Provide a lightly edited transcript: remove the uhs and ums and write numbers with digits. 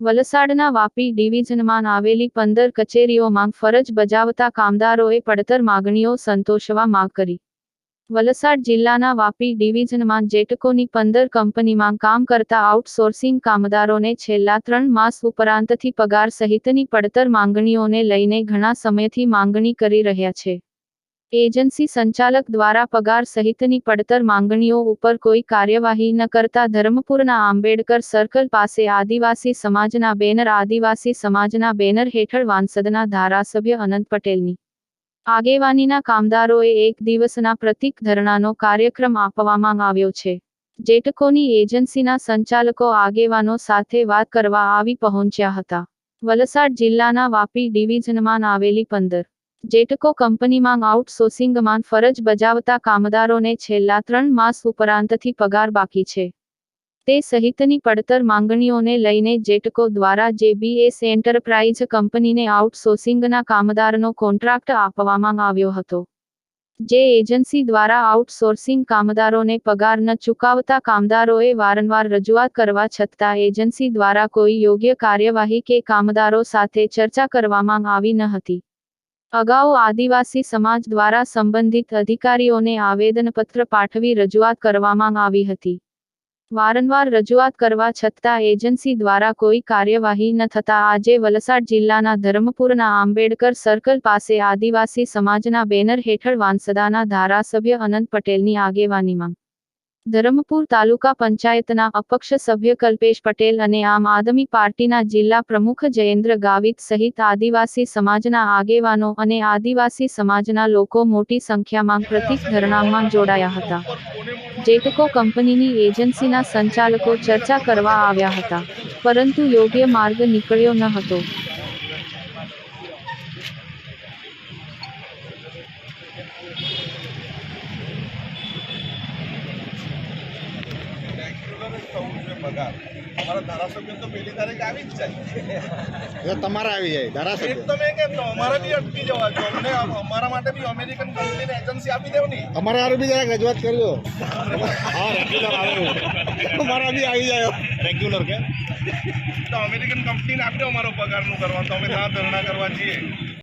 વલસાડના વાપી ડિવિઝનમાં આવેલી 15 કચેરીઓમાં ફરજ બજાવતા કામદારોએ પડતર માગણીઓ સંતોષવા માંગ કરી. વલસાડ જિલ્લાના વાપી ડિવિઝનમાં જેટકોની 15 કંપનીમાં કામ કરતા આઉટસોર્સિંગ કામદારોને છેલ્લા 3 માસ ઉપરાંતથી પગાર સહિતની પડતર માંગણીઓને લઈને ઘણા સમયથી માંગણી કરી રહ્યા છે. એજન્સી સંચાલક દ્વારા પગાર સહિતની પડતર માંગણીઓ ઉપર કોઈ કાર્યવાહી ન કરતા ધરમપુરના આંબેડકર સર્કલ પાસે આદિવાસી સમાજના બેનર હેઠળ વાંસદના ધારાસભ્ય અનંત પટેલની આગેવાનીના કામદારોએ એક દિવસના પ્રતીક ધરણાનો કાર્યક્રમ આપવામાં આવ્યો છે. જેટકોની એજન્સીના સંચાલકો આગેવાનો સાથે વાત કરવા આવી પહોંચ્યા હતા. વલસાડ જિલ્લાના વાપી ડિવિઝનમાં આવેલી 15 જેટકો કંપનીમાં આઉટસોર્સિંગમાં ફરજ બજાવતા કામદારોને છેલ્લા 3 માસ ઉપરાંતથી પગાર બાકી છે. તે સહિતની પડતર માંગણીઓને લઈને જેટકો દ્વારા JBS એન્ટરપ્રાઇઝ કંપનીને આઉટસોર્સિંગના કામદારનો કોન્ટ્રાક્ટ આપવામાં આવ્યો હતો. જે એજન્સી દ્વારા આઉટસોર્સિંગ કામદારોને પગાર ન ચૂકવતા કામદારોએ વારંવાર રજૂઆત કરવા છતાં એજન્સી દ્વારા કોઈ યોગ્ય કાર્યવાહી કે કામદારો સાથે ચર્ચા કરવામાં આવી ન હતી. અગાઉ આદિવાસી સમાજ દ્વારા સંબંધિત અધિકારીઓને આવેદનપત્ર પાઠવી રજૂઆત કરવામાં આવી હતી. વારંવાર રજૂઆત કરવા છતાં એજન્સી દ્વારા કોઈ કાર્યવાહી ન થતા આજે વલસાડ જિલ્લાના ધરમપુરના આંબેડકર સર્કલ પાસે આદિવાસી સમાજના બેનર હેઠળ વાંસદાના ધારાસભ્ય અનંત પટેલની આગેવાનીમાં ધરમપુર તાલુકા પંચાયતના અપક્ષ સભ્ય કલ્પેશ પટેલ અને આમ આદમી પાર્ટીના જિલ્લા પ્રમુખ જયેન્દ્ર ગાવિત સહિત આદિવાસી સમાજના આગેવાનો અને આદિવાસી સમાજના લોકો મોટી સંખ્યામાં પ્રતીક ધરણામાં જોડાયા હતા. જેટકો કંપનીની એજન્સીના સંચાલકો ચર્ચા કરવા આવ્યા હતા, પરંતુ યોગ્ય માર્ગ નીકળ્યો ન હતો. અમારા ધારાસભ્ય તો પહેલી તારીખ આવી જ જાય. તમારા આવી જાય ધારાસભ્ય તો મેં કેમ અમારા બી અટકી જવા છો. અમને અમારા માટે બી અમેરિકન કંપનીને એજન્સી આપી દેવની. અમારે આરું બી જરાક રજૂઆત કર્યો. હા રેગ્યુલર આવે અમારા બી આવી જાય રેગ્યુલર કે તો અમેરિકન કંપનીને આપી દો અમારો પગારનું કરવાનું. તો અમે ત્યાં ધરણા કરવા જઈએ.